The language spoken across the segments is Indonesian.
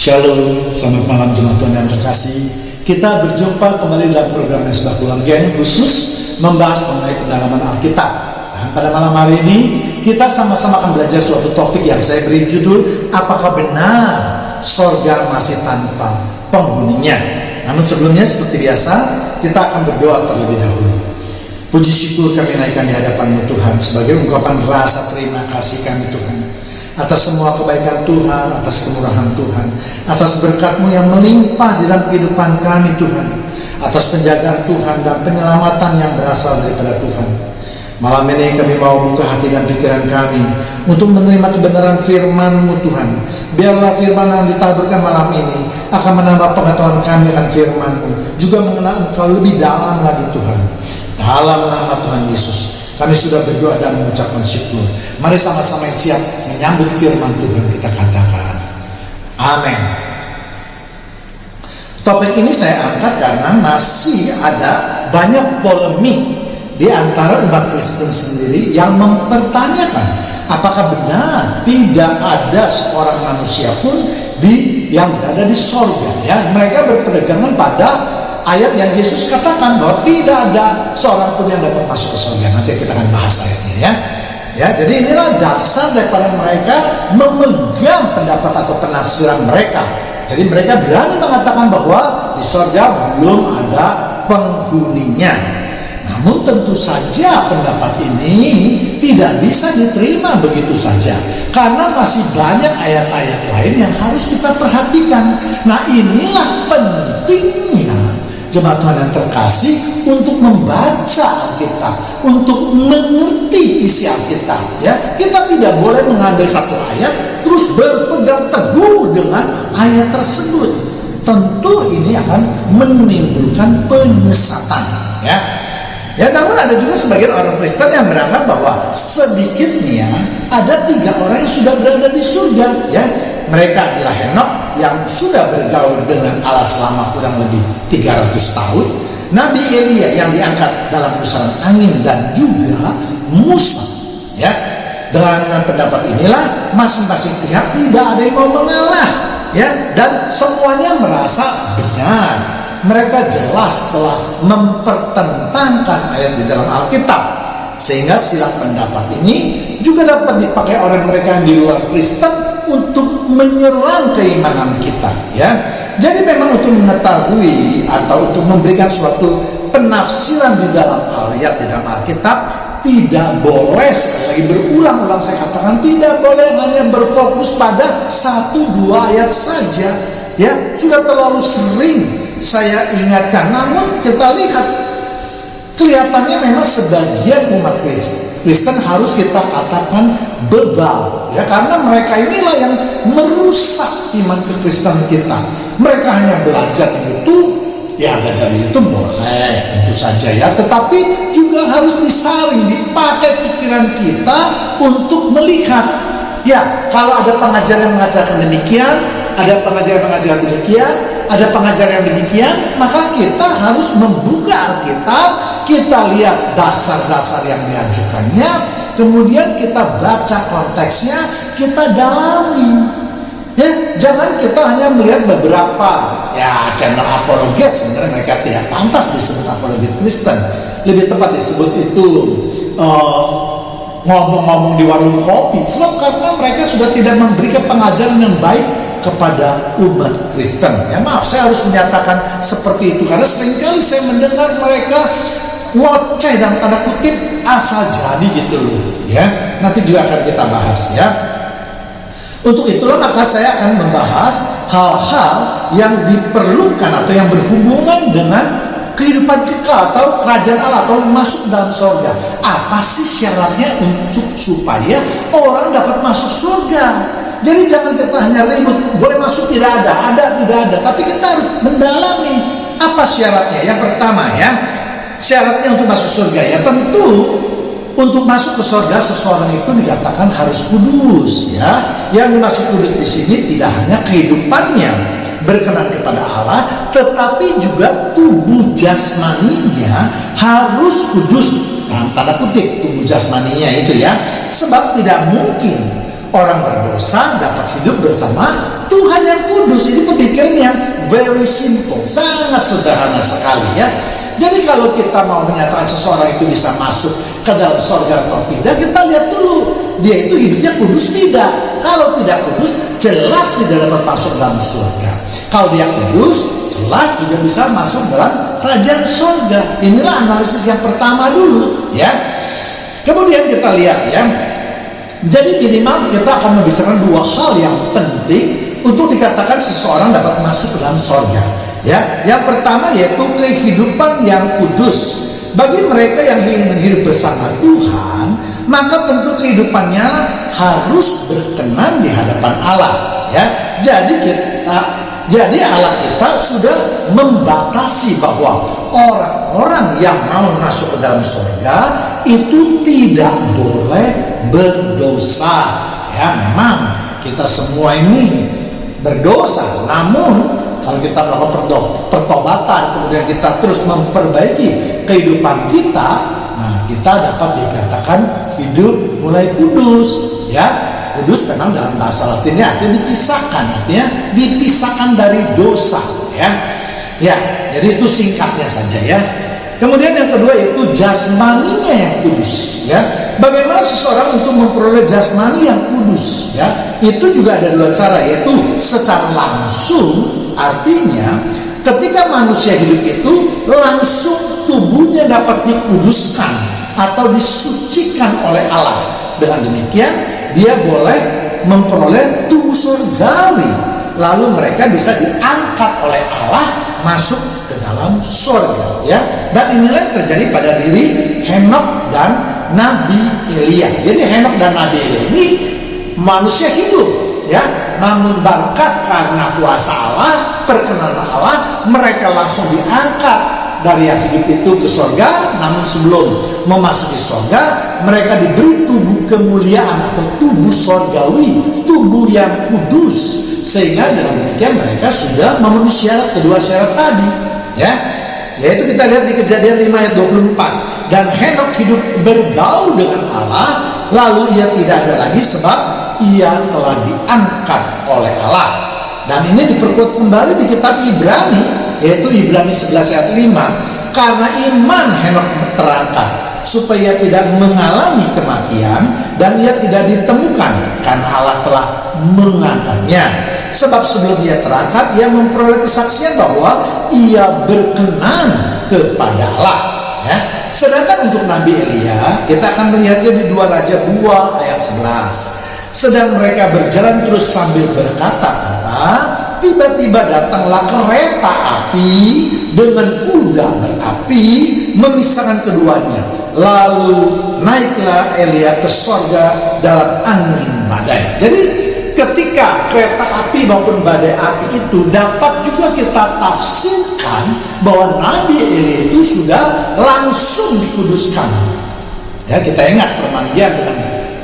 Shalom, selamat malam jemaat Tuhan yang terkasih. Kita berjumpa kembali dalam program Mesbah Pulang Geng khusus membahas mengenai pendalaman Alkitab. Dan pada malam hari ini kita sama-sama akan belajar suatu topik yang saya beri judul, apakah benar sorga masih tanpa penghuninya? Namun sebelumnya seperti biasa kita akan berdoa terlebih dahulu. Puji syukur kami naikkan di hadapan-Mu Tuhan sebagai ungkapan rasa terima kasih kami Tuhan atas semua kebaikan Tuhan, atas kemurahan Tuhan, atas berkat-Mu yang melimpah di dalam kehidupan kami Tuhan, atas penjagaan Tuhan dan penyelamatan yang berasal daripada Tuhan. Malam ini kami mau buka hati dan pikiran kami untuk menerima kebenaran firman-Mu Tuhan. Biarlah firman yang ditaburkan malam ini akan menambah pengetahuan kami akan firman-Mu, juga mengenal Engkau lebih dalam lagi Tuhan. Dalam nama Tuhan Yesus kami sudah berdoa dan mengucapkan syukur. Mari sama-sama siap menyambut firman Tuhan, kita katakan amin. Topik ini saya angkat karena masih ada banyak polemik di antara umat Kristen sendiri yang mempertanyakan apakah benar tidak ada seorang manusia pun yang berada di sorga. Ya, mereka berpegangan pada ayat yang Yesus katakan bahwa tidak ada seorang pun yang dapat masuk ke surga. Nanti kita akan bahas ayatnya ya. Ya, jadi inilah dasar daripada mereka memegang pendapat atau penafsiran mereka. Jadi mereka berani mengatakan bahwa di surga belum ada penghuninya. Namun tentu saja pendapat ini tidak bisa diterima begitu saja, karena masih banyak ayat-ayat lain yang harus kita perhatikan. Nah, inilah pentingnya jemaat Tuhan yang terkasih untuk membaca Alkitab, untuk mengerti isi Alkitab. Ya, kita tidak boleh mengambil satu ayat terus berpegang teguh dengan ayat tersebut. Tentu ini akan menimbulkan penyesatan. Ya, namun ada juga sebagian orang Kristen yang beranggap bahwa sedikitnya ada 3 orang yang sudah berada di surga. Ya, mereka adalah Henok yang sudah bergaul dengan Allah selama kurang lebih 300 tahun, Nabi Elia yang diangkat dalam pusaran angin, dan juga Musa. Ya, dengan pendapat inilah masing-masing pihak tidak ada yang mau mengalah, ya, dan semuanya merasa benar. Mereka jelas telah mempertentangkan ayat di dalam Alkitab, sehingga silang pendapat ini juga dapat dipakai oleh mereka yang di luar Kristen untuk menyerang keimanan kita. Ya, jadi memang untuk mengetahui atau untuk memberikan suatu penafsiran di dalam ayat di dalam Alkitab, tidak boleh, sekali lagi berulang-ulang saya katakan, tidak boleh hanya berfokus pada 1-2 ayat saja. Ya, sudah terlalu sering saya ingatkan. Namun kita lihat, kelihatannya memang sebagian umat Kristen harus kita katakan bebal, ya, karena mereka inilah yang merusak iman kekristen kita. Mereka hanya belajar YouTube, ya belajar YouTube boleh tentu saja ya, tetapi juga harus disaring, dipakai pikiran kita untuk melihat. Ya, kalau ada pengajar yang mengajarkan demikian, ada pengajar yang mengajarkan demikian, ada pengajar yang demikian, maka kita harus membuka Alkitab, kita lihat dasar-dasar yang diajukannya, kemudian kita baca konteksnya, kita dalami. Ya, jangan kita hanya melihat beberapa channel apologet. Sebenarnya mereka tidak pantas disebut apologet Kristen, lebih tepat disebut itu ngomong-ngomong di warung kopi, sebab karena mereka sudah tidak memberikan pengajaran yang baik kepada umat Kristen. Ya, maaf, saya harus menyatakan seperti itu karena seringkali saya mendengar mereka ngoceh dalam tanda kutip asal jadi gitu loh. Ya, nanti juga akan kita bahas ya. Untuk itulah maka saya akan membahas hal-hal yang diperlukan atau yang berhubungan dengan kehidupan kekal atau kerajaan Allah atau masuk dalam surga. Apa sih syaratnya untuk supaya orang dapat masuk surga? Jadi jangan kita hanya ribut, boleh masuk tidak ada tidak ada, tapi kita harus mendalami apa syaratnya. Yang pertama ya, syaratnya untuk masuk surga ya, tentu untuk masuk ke surga seseorang itu dikatakan harus kudus ya. Yang dimaksud kudus di sini tidak hanya kehidupannya berkenan kepada Allah, tetapi juga tubuh jasmaninya harus kudus, dalam tanda kutip tubuh jasmaninya itu ya. Sebab tidak mungkin Orang berdosa dapat hidup bersama Tuhan yang kudus. Ini pemikiran yang very simple, sangat sederhana sekali ya. Jadi kalau kita mau menyatakan seseorang itu bisa masuk ke dalam surga atau tidak, kita lihat dulu dia itu hidupnya kudus tidak. Kalau tidak kudus, jelas tidak dapat masuk dalam surga. Kalau dia kudus, jelas juga bisa masuk dalam kerajaan surga. Inilah analisis yang pertama dulu ya. Kemudian kita lihat ya. Jadi minimal kita akan membicarakan dua hal yang penting untuk dikatakan seseorang dapat masuk ke dalam surga. Ya, yang pertama yaitu kehidupan yang kudus. Bagi mereka yang ingin hidup bersama Tuhan, maka tentu kehidupannya harus berkenan di hadapan Allah. Ya, jadi Allah kita sudah membatasi bahwa orang-orang yang mau masuk ke dalam surga itu tidak boleh berdosa. Ya, memang kita semua ini berdosa, namun kalau kita melakukan pertobatan, kemudian kita terus memperbaiki kehidupan kita, nah kita dapat dikatakan hidup mulai kudus. Ya, kudus memang dalam bahasa Latinnya artinya dipisahkan dari dosa. Ya, jadi itu singkatnya saja ya. Kemudian yang kedua yaitu jasmaninya yang kudus. Ya, bagaimana seseorang untuk memperoleh jasmani yang kudus? Ya, itu juga ada dua cara, yaitu secara langsung. Artinya ketika manusia hidup itu langsung tubuhnya dapat dikuduskan atau disucikan oleh Allah. Dengan demikian dia boleh memperoleh tubuh surgawi, lalu mereka bisa diangkat oleh Allah masuk ke dalam surga ya. Dan inilah yang terjadi pada diri Henokh dan Nabi Elia. Jadi Henokh dan Nabi Elia ini manusia hidup ya, namun berkat karena kuasa Allah, perkenanan Allah, mereka langsung diangkat dari yang hidup itu ke surga. Namun sebelum memasuki surga, mereka diberi tubuh kemuliaan atau tubuh surgawi, tubuh yang kudus, sehingga dengan demikian mereka sudah memenuhi kedua syarat tadi ya. Yaitu kita lihat di Kejadian 5 ayat 24. Dan Henokh hidup bergaul dengan Allah, lalu ia tidak ada lagi sebab ia telah diangkat oleh Allah. Dan ini diperkuat kembali di kitab Ibrani, yaitu Ibrani 11 ayat 5. Karena iman Henokh terangkat supaya tidak mengalami kematian, dan ia tidak ditemukan karena Allah telah mengangkatnya. Sebab sebelum ia terangkat, ia memperoleh kesaksian bahwa ia berkenan kepada Allah ya. Sedangkan untuk Nabi Elia, kita akan melihatnya di 2 Raja 2 ayat 11. Sedang mereka berjalan terus sambil berkata-kata, tiba-tiba datanglah kereta api dengan kuda berapi memisahkan keduanya. Lalu naiklah Elia ke surga dalam angin badai. Jadi ketika kereta api maupun badai api itu dapat juga kita tafsirkan bahwa Nabi Elia itu sudah langsung dikuduskan. Ya, kita ingat permandian dengan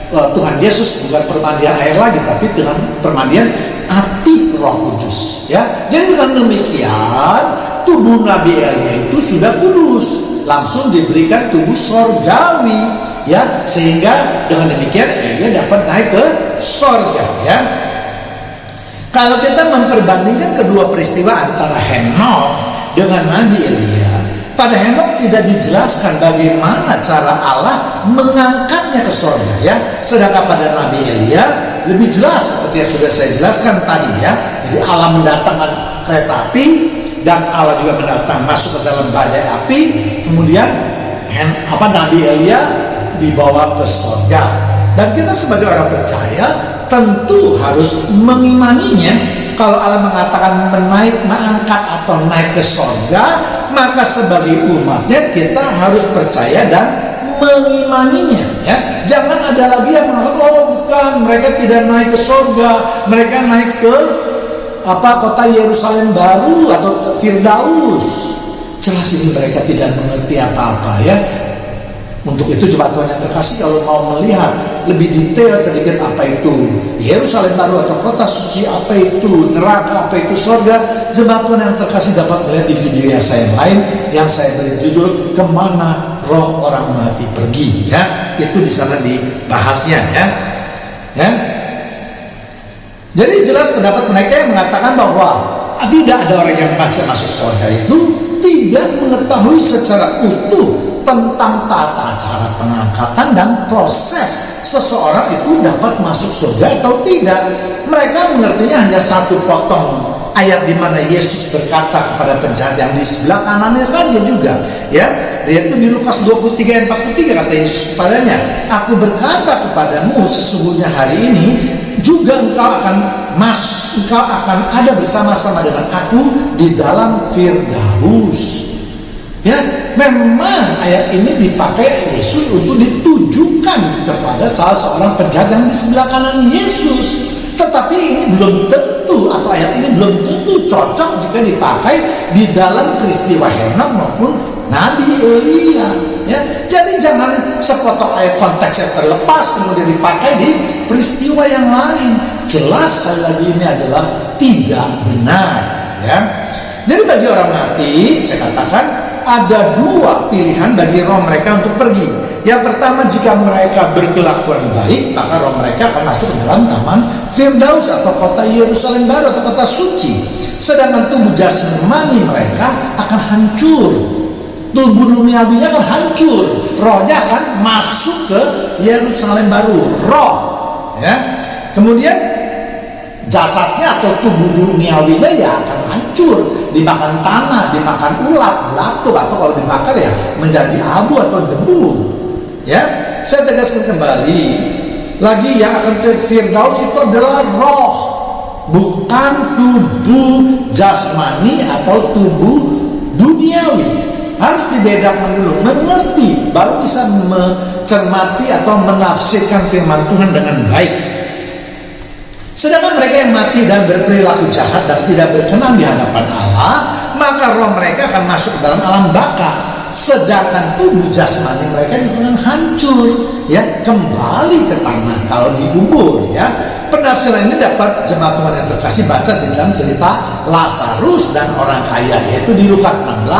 Tuhan Yesus bukan permandian air lagi, tapi dengan permandian api Roh Kudus. Ya, jadi dengan demikian tubuh Nabi Elia itu sudah kudus, langsung diberikan tubuh surgawi. Ya, sehingga dengan demikian Elia dapat naik ke surga ya. Kalau kita memperbandingkan kedua peristiwa antara Henokh dengan Nabi Elia, pada Henokh tidak dijelaskan bagaimana cara Allah mengangkatnya ke surga ya. Sedangkan pada Nabi Elia lebih jelas seperti yang sudah saya jelaskan tadi ya. Jadi Allah mendatangkan kereta api dan Allah juga mendatangkan masuk ke dalam badai api. Kemudian Nabi Elia dibawa ke surga. Dan kita sebagai orang percaya tentu harus mengimaninya. Kalau Allah mengatakan mengangkat atau naik ke surga, maka sebagai umatnya kita harus percaya dan mengimaninya ya. Jangan ada lagi yang mengatakan, oh bukan, mereka tidak naik ke surga, mereka naik ke kota Yerusalem baru atau Firdaus. Jelas ini mereka tidak mengerti apa-apa ya. Untuk itu jemaat Tuhan yang terkasih, kalau mau melihat lebih detail sedikit apa itu Yerusalem baru atau kota suci, apa itu neraka, apa itu surga, jemaat Tuhan yang terkasih dapat melihat di video yang saya lain yang saya beri judul Kemana Roh Orang Mati Pergi ya. Itu di sana dibahasnya ya. Jadi jelas pendapat mereka yang mengatakan bahwa tidak ada orang yang pasti masuk surga itu tidak mengetahui secara utuh tentang tata cara pengangkatan dan proses seseorang itu dapat masuk surga atau tidak. Mereka mengertinya hanya satu potong ayat di mana Yesus berkata kepada penjahat yang di sebelah kanannya saja juga, ya, yaitu di Lukas 23 ayat 43 kata Yesus kepadanya, "Aku berkata kepadamu, sesungguhnya hari ini juga engkau akan ada bersama-sama dengan aku di dalam Firdaus." Ya, memang ayat ini dipakai Yesus untuk ditujukan kepada salah seorang penjahat yang di sebelah kanan Yesus. Tetapi ini belum tentu, atau ayat ini belum tentu cocok jika dipakai di dalam peristiwa Henok maupun Nabi Elia. Ya, jadi jangan sepotong ayat konteksnya terlepas kemudian dipakai di peristiwa yang lain. Jelas sekali lagi ini adalah tidak benar. Ya, jadi bagi orang mati, saya katakan ada dua pilihan bagi roh mereka untuk pergi. Yang pertama, jika mereka berkelakuan baik, maka roh mereka akan masuk ke dalam taman Firdaus atau kota Yerusalem baru atau kota suci. Sedangkan tubuh jasmani mereka akan hancur. Tubuh duniawinya akan hancur. Rohnya akan masuk ke Yerusalem baru. Roh, ya. Kemudian jasadnya atau tubuh duniawinya ya akan hancur, dimakan tanah, dimakan ulat, belatung, atau kalau dibakar ya menjadi abu atau debu. Ya, saya tegaskan kembali lagi, yang akan ke Firdaus itu adalah roh, bukan tubuh jasmani atau tubuh duniawi. Harus dibedakan dulu, mengerti, baru bisa mencermati atau menafsirkan firman Tuhan dengan baik. Sedangkan mereka yang mati dan berperilaku jahat dan tidak berkenan di hadapan Allah, maka roh mereka akan masuk ke dalam alam baka. Sedangkan tubuh jasmani mereka juga akan hancur, ya, kembali ke tanah kalau dikubur. Ya, penafsiran ini dapat jemaat Tuhan yang terkasih baca di dalam cerita Lazarus dan orang kaya, yaitu di Lukas 16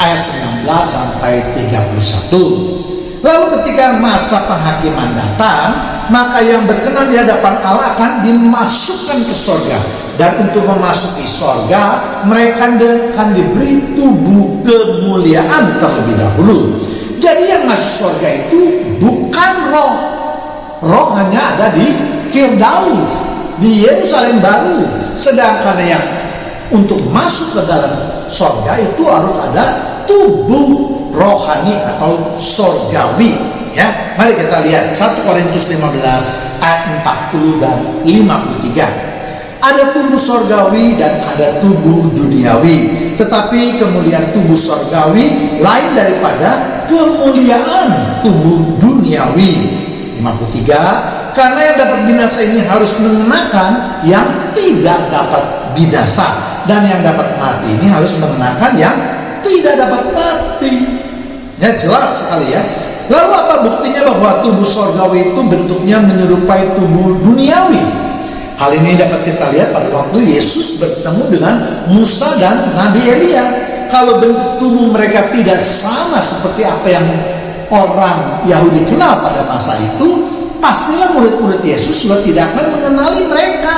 ayat 19 sampai 31. Lalu ketika masa penghakiman datang, maka yang berkenan di hadapan Allah akan dimasukkan ke sorga. Dan untuk memasuki sorga, mereka akan diberi tubuh kemuliaan terlebih dahulu. Jadi yang masuk sorga itu bukan roh. Roh hanya ada di Firdaus, di Yerusalem baru. Sedangkan yang untuk masuk ke dalam sorga itu harus ada tubuh rohani atau sorgawi. Ya, mari kita lihat 1 Korintus 15 ayat 40 dan 53. Ada tubuh sorgawi dan ada tubuh duniawi, tetapi kemuliaan tubuh sorgawi lain daripada kemuliaan tubuh duniawi. 53. Karena yang dapat binasa ini harus mengenakan yang tidak dapat binasa, dan yang dapat mati ini harus mengenakan yang tidak dapat mati. Ya, jelas sekali ya. Lalu apa buktinya bahwa tubuh sorgawi itu bentuknya menyerupai tubuh duniawi? Hal ini dapat kita lihat pada waktu Yesus bertemu dengan Musa dan Nabi Elia. Kalau bentuk tubuh mereka tidak sama seperti apa yang orang Yahudi kenal pada masa itu, pastilah murid-murid Yesus juga tidak akan mengenali mereka.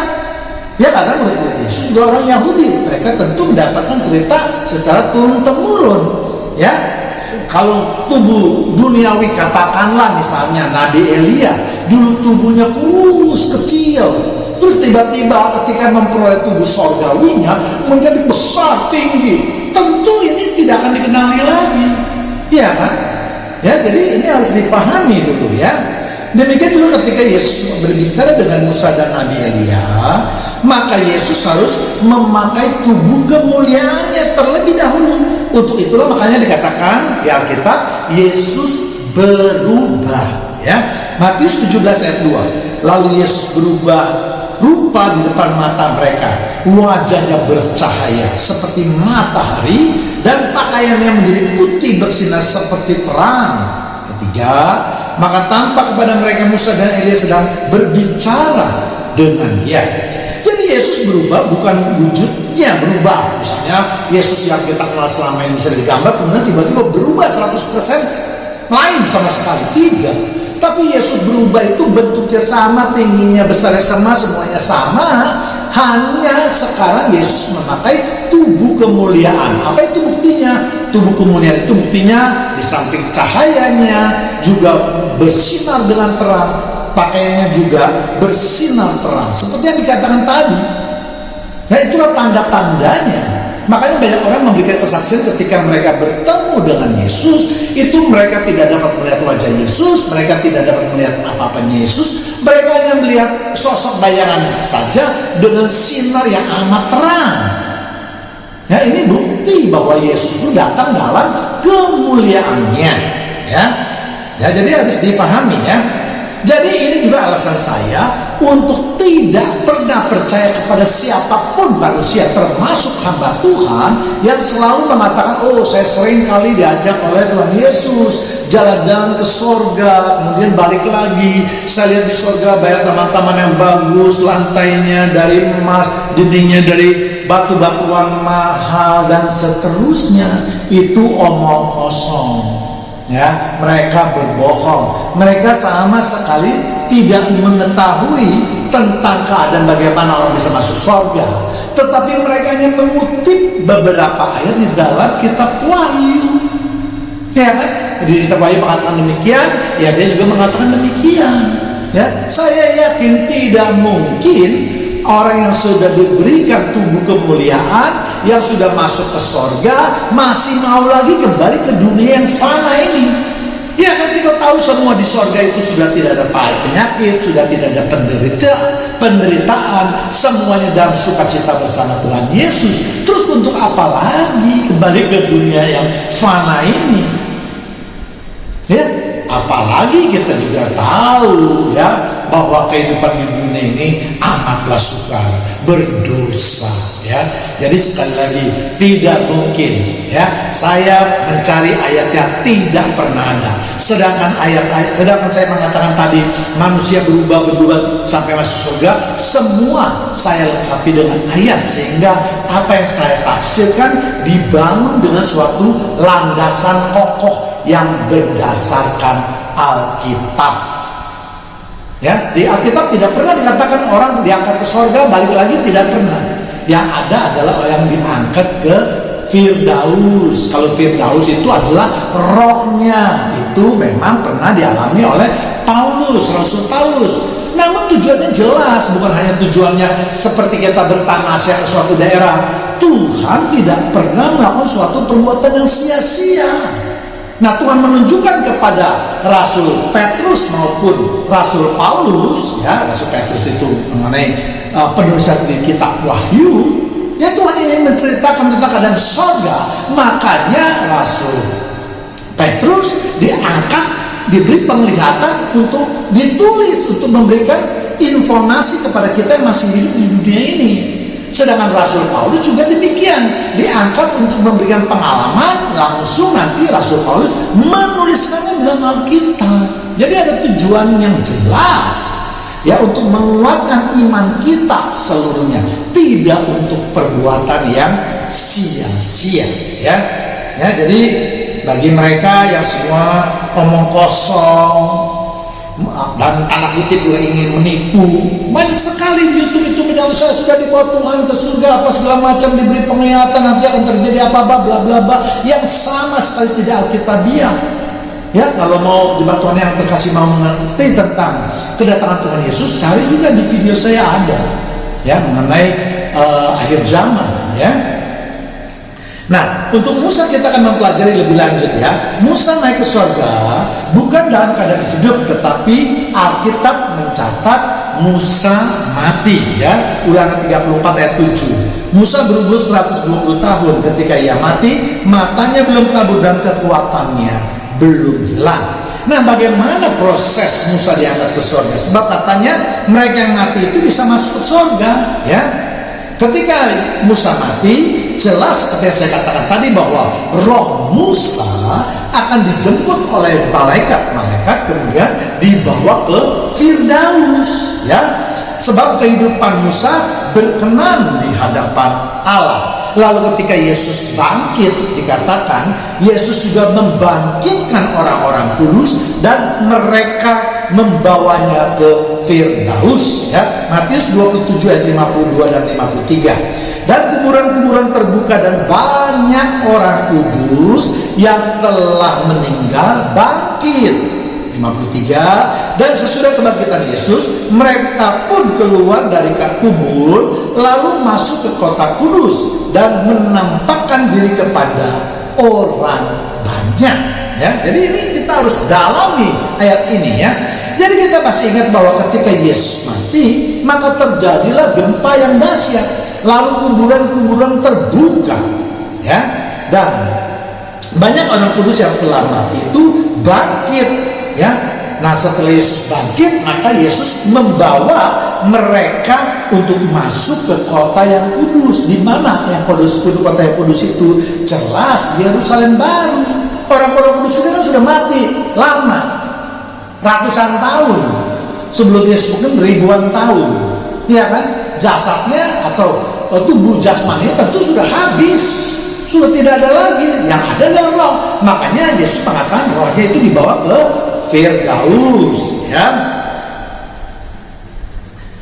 Ya, karena murid-murid Yesus juga orang Yahudi. Mereka tentu mendapatkan cerita secara turun-temurun. Ya, kalau tubuh duniawi katakanlah misalnya Nabi Elia, dulu tubuhnya kurus kecil. Terus tiba-tiba ketika memperoleh tubuh sorgawinya menjadi besar tinggi, tentu ini tidak akan dikenali lagi, ya kan? Ya, jadi ini harus dipahami dulu ya. Demikian juga ketika Yesus berbicara dengan Musa dan Nabi Elia, maka Yesus harus memakai tubuh kemuliaannya terlebih dahulu. Untuk itulah makanya dikatakan di Alkitab Yesus berubah. Ya, Matius 17 ayat 2. Lalu Yesus berubah rupa di depan mata mereka, wajahnya bercahaya seperti matahari dan pakaiannya menjadi putih bersinar seperti terang. Ketiga, maka tampak kepada mereka Musa dan Elia sedang berbicara dengan dia. Jadi Yesus berubah, bukan wujudnya berubah. Misalnya Yesus yang kita kenal selama ini bisa digambar, kemudian tiba-tiba berubah 100% lain sama sekali. Tidak. Tapi Yesus berubah itu bentuknya sama, tingginya, besarnya sama, semuanya sama. Hanya sekarang Yesus memakai tubuh kemuliaan. Apa itu buktinya? Tubuh kemuliaan itu buktinya di samping cahayanya juga bersinar dengan terang, pakaiannya juga bersinar terang, seperti yang dikatakan tadi. Nah, itulah tanda-tandanya. Makanya banyak orang memberikan kesaksian ketika mereka bertemu dengan Yesus, itu mereka tidak dapat melihat wajah Yesus, mereka tidak dapat melihat apa-apa Yesus, mereka hanya melihat sosok bayangan saja dengan sinar yang amat terang. Ya, ini bukti bahwa Yesus itu datang dalam kemuliaannya. Ya, jadi harus difahami ya. Jadi ini juga alasan saya untuk tidak pernah percaya kepada siapapun manusia, termasuk hamba Tuhan yang selalu mengatakan, oh saya sering kali diajak oleh Tuhan Yesus jalan-jalan ke sorga, kemudian balik lagi, saya lihat di sorga banyak taman-taman yang bagus, lantainya dari emas, dindingnya dari batu-batuan mahal, dan seterusnya. Itu omong kosong. Ya, mereka berbohong. Mereka sama sekali tidak mengetahui tentang keadaan bagaimana orang bisa masuk surga. Tetapi mereka hanya mengutip beberapa ayat di dalam kitab Wahyu. Ya kan? Di kitab Wahyu mengatakan demikian, ya dia juga mengatakan demikian. Ya, saya yakin tidak mungkin orang yang sudah diberikan tubuh kemuliaan, yang sudah masuk ke sorga, masih mau lagi kembali ke dunia yang fana ini. Ya kan, kita tahu semua di sorga itu sudah tidak ada penyakit, sudah tidak ada penderitaan, semuanya dalam sukacita bersama Tuhan Yesus. Terus untuk apa lagi kembali ke dunia yang fana ini? Ya, apalagi kita juga tahu ya bahwa kehidupan di dunia ini amatlah sukar, berdosa ya. Jadi sekali lagi tidak mungkin ya saya mencari ayat yang tidak pernah ada. Sedangkan saya mengatakan tadi manusia berubah sampai masuk surga, semua saya lengkapi dengan ayat, sehingga apa yang saya tafsirkan dibangun dengan suatu landasan kokoh yang berdasarkan Alkitab. Ya, di Alkitab tidak pernah dikatakan orang diangkat ke surga balik lagi, tidak pernah. Yang ada adalah orang yang diangkat ke Firdaus. Kalau Firdaus itu adalah rohnya, itu memang pernah dialami oleh Paulus, Rasul Paulus. Namun tujuannya jelas, bukan hanya tujuannya seperti kita bertanasya ke suatu daerah. Tuhan tidak pernah melakukan suatu perbuatan yang sia-sia. Nah, Tuhan menunjukkan kepada Rasul Petrus maupun Rasul Paulus, ya, Rasul Petrus itu mengenai penulisan di kitab Wahyu, ya Tuhan ingin menceritakan tentang keadaan surga. Makanya Rasul Petrus diangkat, diberi penglihatan untuk ditulis, untuk memberikan informasi kepada kita yang masih hidup di dunia ini. Sedangkan Rasul Paulus juga demikian, diangkat untuk memberikan pengalaman, langsung nanti Rasul Paulus menuliskannya dalam Alkitab. Jadi ada tujuan yang jelas, ya, untuk menguatkan iman kita seluruhnya, tidak untuk perbuatan yang sia-sia, ya. Ya, jadi bagi mereka yang semua omong kosong dan tanda kutip juga ingin menipu, banyak sekali di YouTube itu menyebut saya sudah dibawa Tuhan ke surga apa segala macam, diberi penglihatan nanti akan terjadi apa bla bla bla, yang sama sekali tidak alkitabiah. Ya, kalau mau jemaat Tuhan yang terkasih mau mengerti tentang kedatangan Tuhan Yesus, cari juga di video saya ada ya mengenai akhir zaman ya. Nah, untuk Musa kita akan mempelajari lebih lanjut ya. Musa naik ke surga bukan dalam keadaan hidup, tetapi Alkitab mencatat Musa mati ya. Ulangan 34 ayat 7. Musa berumur 120 tahun ketika ia mati, matanya belum kabur dan kekuatannya belum hilang. Nah, bagaimana proses Musa diangkat ke surga? Sebab katanya mereka yang mati itu bisa masuk ke surga ya. Ketika Musa mati, jelas seperti yang saya katakan tadi bahwa roh Musa akan dijemput oleh malaikat-malaikat, kemudian dibawa ke Firdaus ya. Sebab kehidupan Musa berkenan di hadapan Allah. Lalu ketika Yesus bangkit, dikatakan Yesus juga membangkitkan orang-orang kudus dan mereka membawanya ke Firdaus, ya. Matius 27 ayat 52 dan 53. Dan kuburan-kuburan terbuka dan banyak orang kudus yang telah meninggal bangkit. 53. Dan sesudah kebangkitan Yesus, mereka pun keluar dari kubur lalu masuk ke kota kudus dan menampakkan diri kepada orang banyak, ya. Jadi ini kita harus dalami ayat ini, ya. Jadi kita masih ingat bahwa ketika Yesus mati, maka terjadilah gempa yang dahsyat, lalu kuburan-kuburan terbuka, ya. Dan banyak orang kudus yang telah mati itu bangkit, ya. Nah, setelah Yesus bangkit, maka Yesus membawa mereka untuk masuk ke kota yang kudus. Di mana yang kudus? Kota yang kudus itu jelas Yerusalem baru. Orang-orang kudus itu kan sudah mati lama, ratusan tahun sebelum Yesus, mungkin ribuan tahun, ya kan? Jasadnya atau tubuh jasmani tentu sudah habis, sudah tidak ada lagi. Yang ada adalah roh. Makanya Yesus mengatakan rohnya itu dibawa ke Firdaus, ya.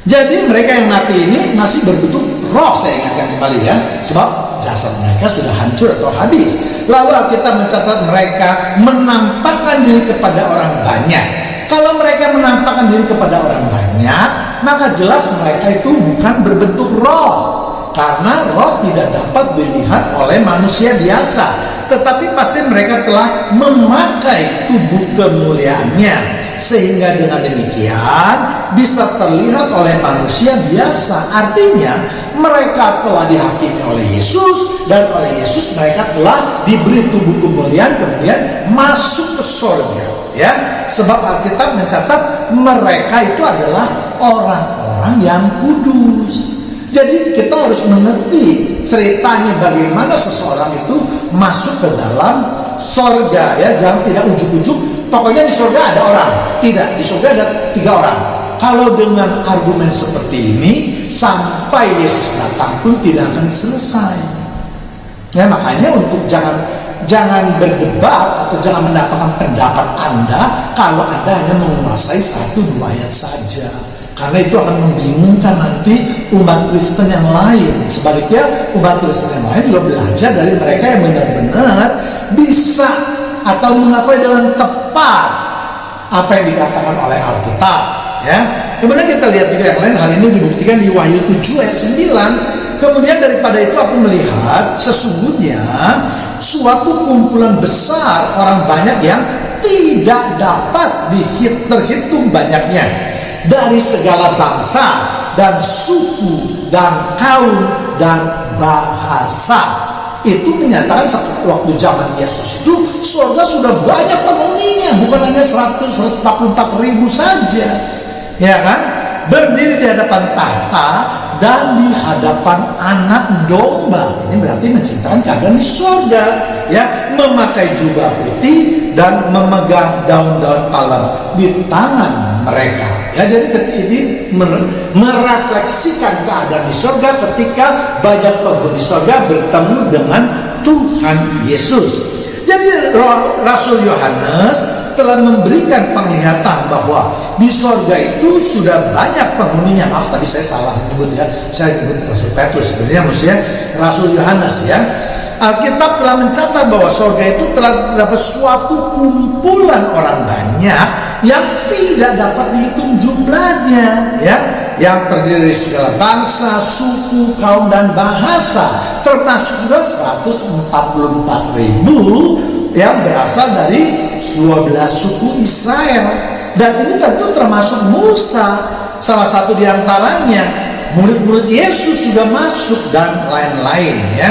Jadi mereka yang mati ini masih berbentuk roh, saya ingatkan kembali, ya, sebab jasad mereka sudah hancur atau habis. Lalu Alkitab mencatat mereka menampakkan diri kepada orang banyak. Kalau mereka menampakkan diri kepada orang banyak, maka jelas mereka itu bukan berbentuk roh, karena roh tidak dapat dilihat oleh manusia biasa. Tetapi pasti mereka telah memakai tubuh kemuliaannya, sehingga dengan demikian bisa terlihat oleh manusia biasa. Artinya mereka telah dihakimi oleh Yesus, dan oleh Yesus mereka telah diberi tubuh kemuliaan, kemudian masuk ke surga, ya. Sebab Alkitab mencatat mereka itu adalah orang-orang yang kudus. Jadi kita harus mengerti ceritanya bagaimana seseorang itu masuk ke dalam surga, ya. Jangan tidak ujuk-ujuk pokoknya di surga ada orang. Tidak, di surga ada 3 orang. Kalau dengan argumen seperti ini, sampai Yesus datang pun tidak akan selesai, ya. Makanya untuk jangan berdebat atau jangan mendapatkan pendapat Anda kalau Anda hanya menguasai 1-2 ayat saja, karena itu akan membingungkan nanti umat Kristen yang lain. Sebaliknya umat Kristen yang lain juga belajar dari mereka yang benar-benar bisa atau mengakui dengan tepat apa yang dikatakan oleh Alkitab, ya. Kemudian kita lihat juga yang lain, hal ini dibuktikan di Wahyu 7 ayat 9. Kemudian daripada itu aku melihat sesungguhnya suatu kumpulan besar orang banyak yang tidak dapat terhitung banyaknya, dari segala bangsa dan suku dan kaum dan bahasa. Itu menyatakan waktu zaman Yesus itu surga sudah banyak penghuninya, bukan hanya 144 ribu saja, ya kan? Berdiri di hadapan tahta dan di hadapan anak domba. Ini berarti menceritakan keadaan di surga, ya. Memakai jubah putih dan memegang daun-daun palem di tangan mereka, ya. Jadi ini merefleksikan keadaan di surga ketika banyak penghuni surga bertemu dengan Tuhan Yesus. Jadi Rasul Yohanes telah memberikan penglihatan bahwa di surga itu sudah banyak penghuninya. Maaf, tadi saya salah menyebut, ya. Saya menyebut Rasul Petrus, sebenarnya maksudnya Rasul Yohanes, ya. Alkitab telah mencatat bahwa surga itu telah terdapat suatu kumpulan orang banyak yang tidak dapat dihitung jumlahnya, ya, yang terdiri dari segala bangsa, suku, kaum, dan bahasa, termasuk juga 144 ribu yang berasal dari 12 suku Israel. Dan ini tentu termasuk Musa, salah satu di antaranya. Murid-murid Yesus juga masuk dan lain-lain, ya.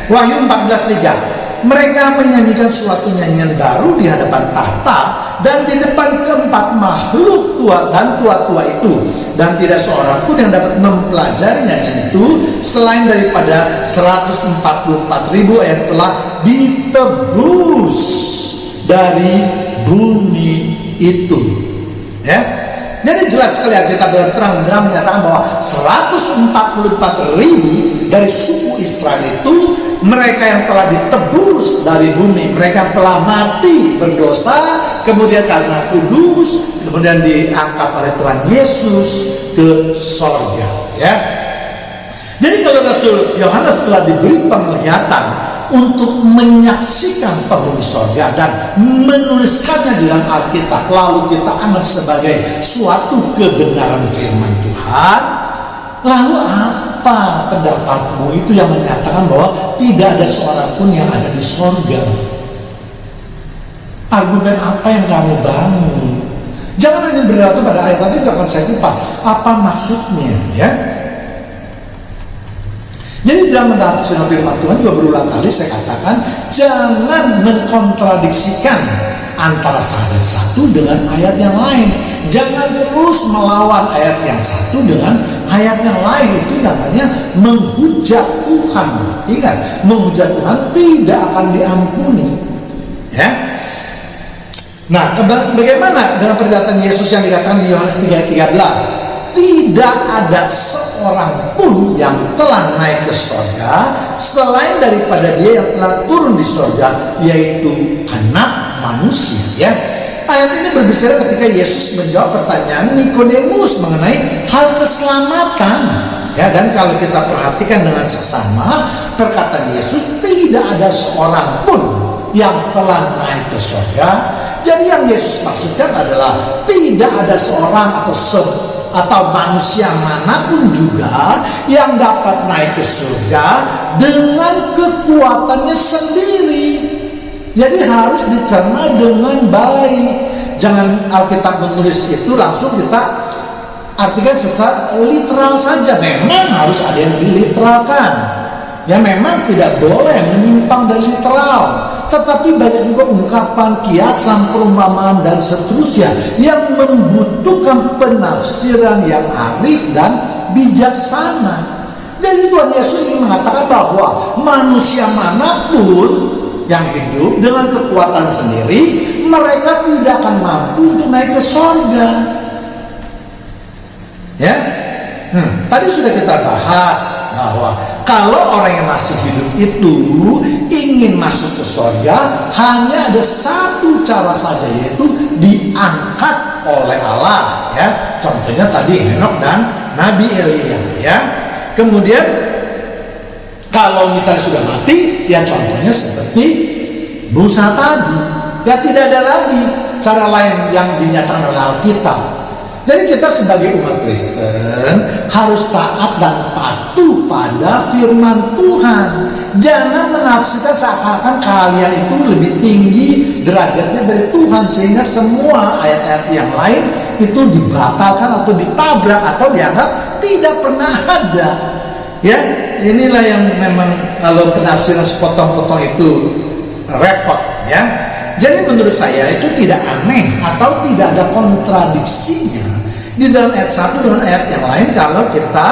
Wahyu 14:3, mereka menyanyikan suatu nyanyian baru di hadapan tahta dan di depan keempat makhluk tua dan tua-tua itu, dan tidak seorang pun yang dapat mempelajari nyanyian itu selain daripada 144 ribu yang telah ditebus dari bumi itu, ya. Jadi jelas sekali kita terang-terang menyatakan bahwa 144 ribu dari suku Israel itu mereka yang telah ditebus dari bumi, mereka yang telah mati berdosa kemudian karena kudus, kemudian diangkat oleh Tuhan Yesus ke sorga, ya. Jadi kalau Rasul Yohanes telah diberi penglihatan untuk menyaksikan penghuni sorga dan menuliskannya di dalam Alkitab, lalu kita anggap sebagai suatu kebenaran firman Tuhan, lalu apa pendapatmu itu yang menyatakan bahwa tidak ada seorang pun yang ada di sorga? Argumen apa yang kamu bangun? Jangan hanya berlaku pada ayat tadi, akan saya kupas apa maksudnya, ya. Jadi dalam menafsirkan firman Tuhan juga berulang kali saya katakan, jangan mengkontradiksikan antara ayat satu dengan ayat yang lain. Jangan terus melawan ayat yang satu dengan ayat yang lain. Itu namanya menghujat Tuhan. Ingat, menghujat Tuhan tidak akan diampuni, ya. Nah, bagaimana dengan pernyataan Yesus yang dikatakan di Yohanes 3:13? Tidak ada seorang pun yang telah naik ke sorga selain daripada Dia yang telah turun di sorga, yaitu Anak Manusia, ya. Ayat ini berbicara ketika Yesus menjawab pertanyaan Nikodemus mengenai hal keselamatan, ya. Dan kalau kita perhatikan dengan seksama, perkataan Yesus, tidak ada seorang pun yang telah naik ke sorga. Jadi yang Yesus maksudkan adalah tidak ada seorang atau manusia manapun juga yang dapat naik ke surga dengan kekuatannya sendiri. Jadi harus dicerna dengan baik. Jangan Alkitab menulis itu langsung kita artikan secara literal saja. Memang harus ada yang diliteralkan, ya, memang tidak boleh menyimpang dari literal. Tetapi banyak juga ungkapan, kiasan, perumpamaan, dan seterusnya yang membutuhkan penafsiran yang arif dan bijaksana. Jadi Tuhan Yesus ingin mengatakan bahwa manusia manapun yang hidup dengan kekuatan sendiri, mereka tidak akan mampu untuk naik ke sorga, ya. Tadi sudah kita bahas bahwa kalau orang yang masih hidup itu ingin masuk ke sorga, hanya ada satu cara saja, yaitu diangkat oleh Allah, ya. Contohnya tadi Henokh dan Nabi Elia, ya. Kemudian kalau misalnya sudah mati, ya contohnya seperti Musa tadi, ya. Tidak ada lagi cara lain yang dinyatakan oleh Alkitab. Jadi kita sebagai umat Kristen harus taat dan patuh pada firman Tuhan. Jangan menafsirkan seakan-akan kalian itu lebih tinggi derajatnya dari Tuhan, sehingga semua ayat-ayat yang lain itu dibatalkan atau ditabrak atau dianggap tidak pernah ada. Ya, inilah yang memang kalau penafsiran sepotong-potong itu repot, ya. Jadi menurut saya itu tidak aneh atau tidak ada kontradiksinya di dalam ayat satu dengan ayat yang lain kalau kita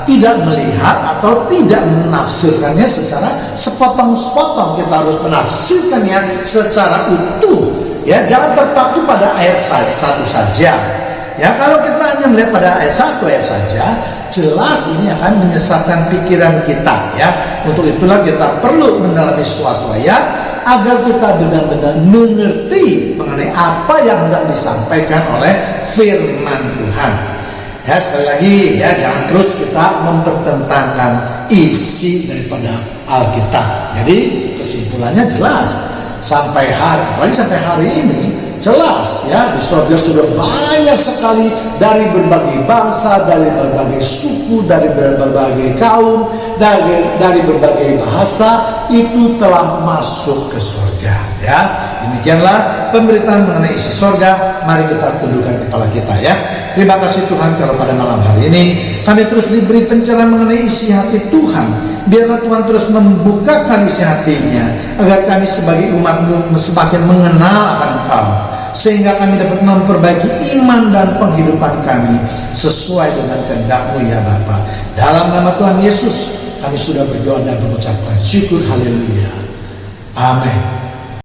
tidak melihat atau tidak menafsirkannya secara sepotong-sepotong. Kita harus menafsirkannya secara utuh, ya. Jangan terpaku pada ayat satu saja, ya. Kalau kita hanya melihat pada ayat satu ayat saja, jelas ini akan menyesatkan pikiran kita, ya. Untuk itulah kita perlu mendalami suatu ayat agar kita benar-benar mengerti mengenai apa yang hendak disampaikan oleh firman Tuhan. Ya, sekali lagi, ya, jangan terus kita mempertentangkan isi daripada Alkitab. Jadi kesimpulannya jelas, apalagi sampai hari ini jelas, ya, di surga sudah banyak sekali dari berbagai bangsa, dari berbagai suku, dari berbagai kaum, dari berbagai bahasa itu telah masuk ke surga, ya. Demikianlah pemberitaan mengenai isi surga. Mari kita tundukkan kepala kita, ya. Terima kasih Tuhan kalau pada malam hari ini kami terus diberi pencerahan mengenai isi hati Tuhan. Biarlah Tuhan terus membukakan isi hatinya agar kami sebagai umat-Mu semakin mengenal akan Engkau, sehingga kami dapat memperbaiki iman dan penghidupan kami sesuai dengan kehendak-Mu, ya Bapa. Dalam nama Tuhan Yesus kami sudah berdoa dan mengucapkan syukur, haleluya, amin.